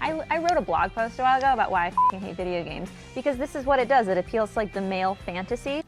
I wrote a blog post a while ago about why I f***ing hate video games, because this is what it does. It appeals to like the male fantasy.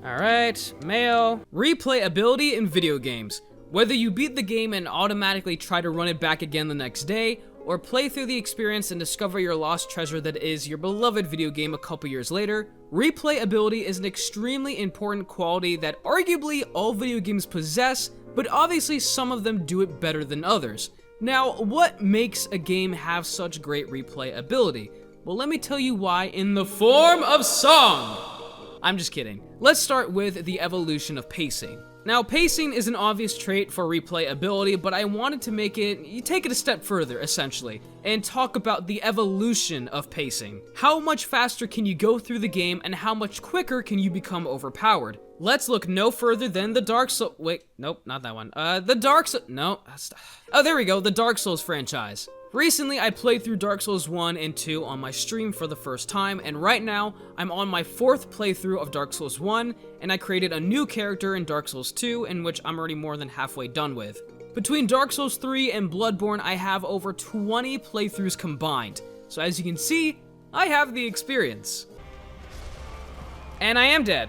Alright, male. Replayability in video games. Whether you beat the game and automatically try to run it back again the next day, or play through the experience and discover your lost treasure that is your beloved video game a couple years later, replayability is an extremely important quality that arguably all video games possess, but obviously some of them do it better than others. Now, what makes a game have such great replayability? Well, let me tell you why in the form of song! I'm just kidding. Let's start with the evolution of pacing. Now, pacing is an obvious trait for replayability, but I wanted to make it, you take it a step further, essentially, and talk about the evolution of pacing. How much faster can you go through the game, and how much quicker can you become overpowered? Let's look no further than the Dark Souls, wait, nope, not that one. The Dark Souls, no, oh, there we go, the Dark Souls franchise. Recently, I played through Dark Souls 1 and 2 on my stream for the first time, and right now, I'm on my 4th playthrough of Dark Souls 1, and I created a new character in Dark Souls 2, in which I'm already more than halfway done with. Between Dark Souls 3 and Bloodborne, I have over 20 playthroughs combined, so as you can see, I have the experience. And I am dead.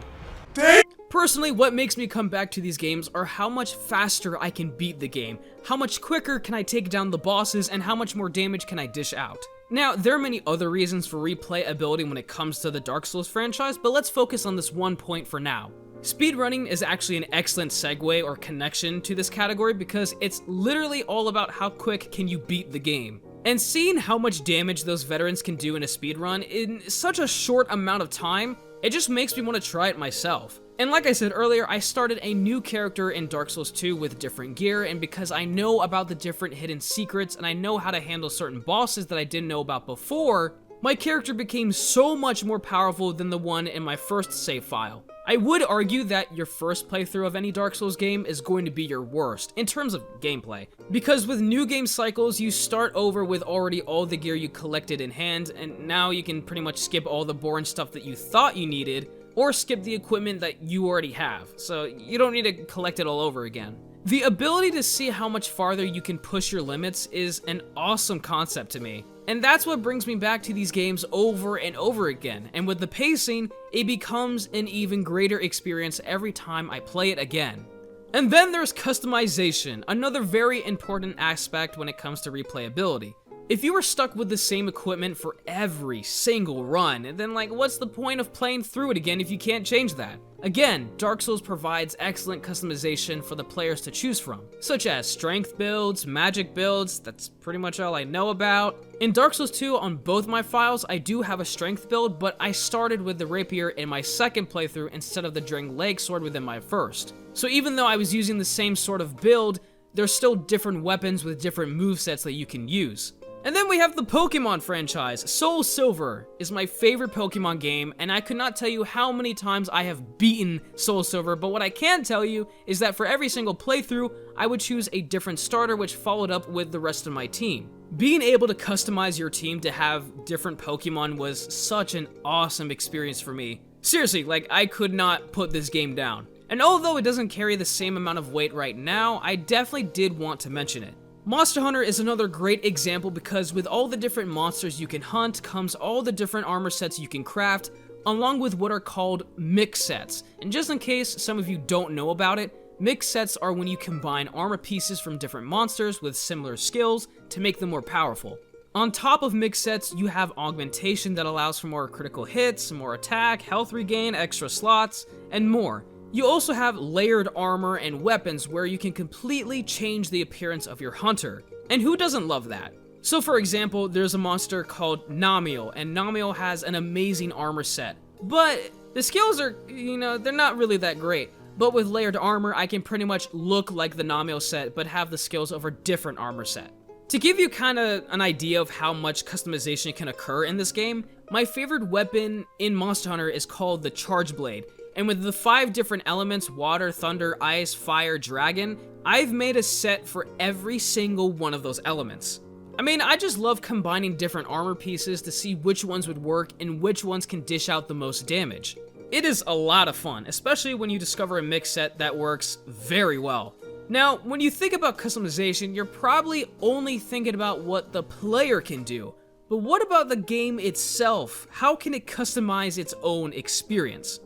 Personally, what makes me come back to these games are how much faster I can beat the game, how much quicker can I take down the bosses, and how much more damage can I dish out. Now, there are many other reasons for replayability when it comes to the Dark Souls franchise, but let's focus on this one point for now. Speedrunning is actually an excellent segue or connection to this category because it's literally all about how quick can you beat the game. And seeing how much damage those veterans can do in a speedrun in such a short amount of time, it just makes me want to try it myself. And like I said earlier, I started a new character in Dark Souls 2 with different gear, and because I know about the different hidden secrets and I know how to handle certain bosses that I didn't know about before, my character became so much more powerful than the one in my first save file. I would argue that your first playthrough of any Dark Souls game is going to be your worst, in terms of gameplay. Because with new game cycles, you start over with already all the gear you collected in hand, and now you can pretty much skip all the boring stuff that you thought you needed, or skip the equipment that you already have, so you don't need to collect it all over again. The ability to see how much farther you can push your limits is an awesome concept to me, and that's what brings me back to these games over and over again, and with the pacing, it becomes an even greater experience every time I play it again. And then there's customization, another very important aspect when it comes to replayability. If you were stuck with the same equipment for every single run, then like what's the point of playing through it again if you can't change that? Again, Dark Souls provides excellent customization for the players to choose from, such as strength builds, magic builds, that's pretty much all I know about. In Dark Souls 2, on both my files, I do have a strength build, but I started with the rapier in my second playthrough instead of the Drang Leg Sword within my first. So even though I was using the same sort of build, there's still different weapons with different movesets that you can use. And then we have the Pokemon franchise. Soulsilver is my favorite Pokemon game, and I could not tell you how many times I have beaten Soulsilver, but what I can tell you is that for every single playthrough, I would choose a different starter which followed up with the rest of my team. Being able to customize your team to have different Pokemon was such an awesome experience for me. Seriously, like I could not put this game down. And although it doesn't carry the same amount of weight right now, I definitely did want to mention it. Monster Hunter is another great example because with all the different monsters you can hunt comes all the different armor sets you can craft, along with what are called mix sets. And just in case some of you don't know about it, mix sets are when you combine armor pieces from different monsters with similar skills to make them more powerful. On top of mix sets, you have augmentation that allows for more critical hits, more attack, health regain, extra slots, and more. You also have layered armor and weapons where you can completely change the appearance of your hunter. And who doesn't love that? So for example, there's a monster called Namiel, and Namiel has an amazing armor set. But the skills are, they're not really that great. But with layered armor, I can pretty much look like the Namiel set, but have the skills of a different armor set. To give you kind of an idea of how much customization can occur in this game, my favorite weapon in Monster Hunter is called the Charge Blade. And with the 5 different elements, water, thunder, ice, fire, dragon, I've made a set for every single one of those elements. I mean, I just love combining different armor pieces to see which ones would work and which ones can dish out the most damage. It is a lot of fun, especially when you discover a mix set that works very well. Now, when you think about customization, you're probably only thinking about what the player can do. But what about the game itself? How can it customize its own experience?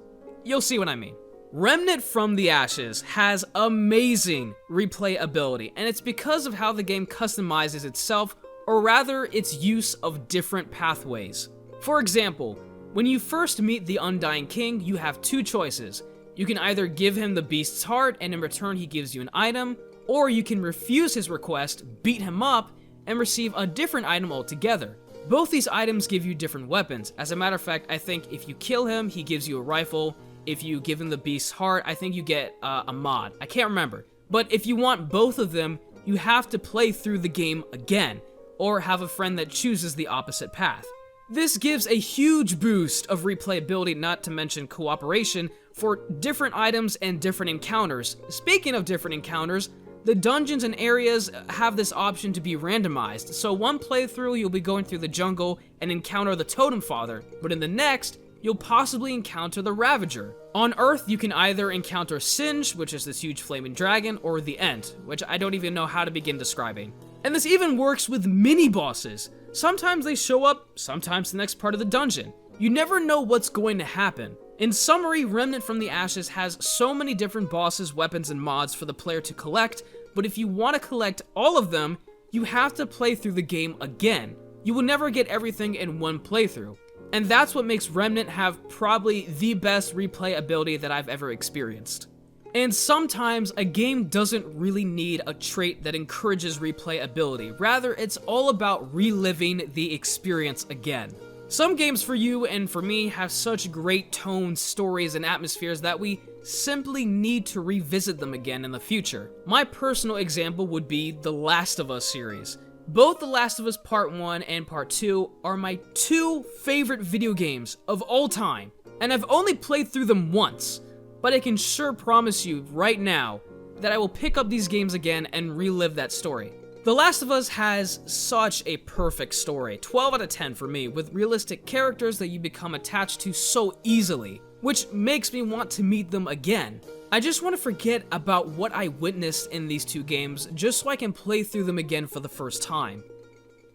You'll see what I mean. Remnant from the Ashes has amazing replayability, and it's because of how the game customizes itself, or rather its use of different pathways. For example, when you first meet the Undying King, you have two choices. You can either give him the beast's heart and in return he gives you an item, or you can refuse his request, beat him up, and receive a different item altogether. Both these items give you different weapons. As a matter of fact, I think if you kill him, he gives you a rifle. If you give him the beast's heart, I think you get a mod. I can't remember. But if you want both of them, you have to play through the game again, or have a friend that chooses the opposite path. This gives a huge boost of replayability, not to mention cooperation, for different items and different encounters. Speaking of different encounters, the dungeons and areas have this option to be randomized, so one playthrough you'll be going through the jungle and encounter the Totem Father, but in the next, you'll possibly encounter the Ravager. On Earth, you can either encounter Singe, which is this huge flaming dragon, or the Ent, which I don't even know how to begin describing. And this even works with mini-bosses. Sometimes they show up, sometimes the next part of the dungeon. You never know what's going to happen. In summary, Remnant from the Ashes has so many different bosses, weapons, and mods for the player to collect, but if you want to collect all of them, you have to play through the game again. You will never get everything in one playthrough. And that's what makes Remnant have probably the best replayability that I've ever experienced. And sometimes a game doesn't really need a trait that encourages replayability. Rather, it's all about reliving the experience again. Some games for you and for me have such great tones, stories, and atmospheres that we simply need to revisit them again in the future. My personal example would be the Last of Us series. Both The Last of Us Part 1 and Part 2 are my two favorite video games of all time, and I've only played through them once, but I can sure promise you right now that I will pick up these games again and relive that story. The Last of Us has such a perfect story, 12 out of 10 for me, with realistic characters that you become attached to so easily, which makes me want to meet them again. I just want to forget about what I witnessed in these two games just so I can play through them again for the first time.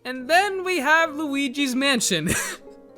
And then we have Luigi's Mansion.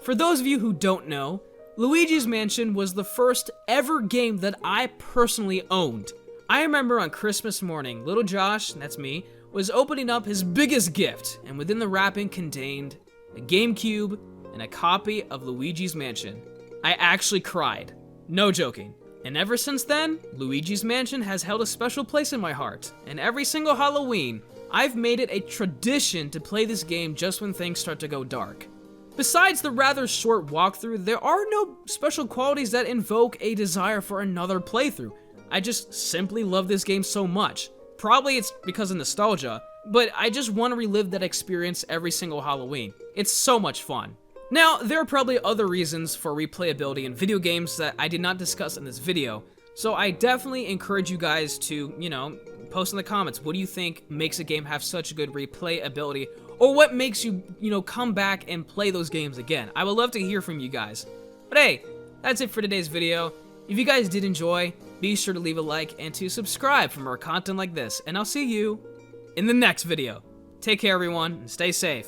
For those of you who don't know, Luigi's Mansion was the first ever game that I personally owned. I remember on Christmas morning, little Josh, that's me, was opening up his biggest gift, and within the wrapping contained a GameCube and a copy of Luigi's Mansion. I actually cried. No joking. And ever since then, Luigi's Mansion has held a special place in my heart, and every single Halloween, I've made it a tradition to play this game just when things start to go dark. Besides the rather short walkthrough, there are no special qualities that invoke a desire for another playthrough. I just simply love this game so much. Probably it's because of nostalgia, but I just want to relive that experience every single Halloween. It's so much fun. Now, there are probably other reasons for replayability in video games that I did not discuss in this video, so I definitely encourage you guys to, post in the comments, what do you think makes a game have such good replayability, or what makes you, come back and play those games again? I would love to hear from you guys. But hey, that's it for today's video. If you guys did enjoy, be sure to leave a like and to subscribe for more content like this, and I'll see you in the next video. Take care, everyone, and stay safe.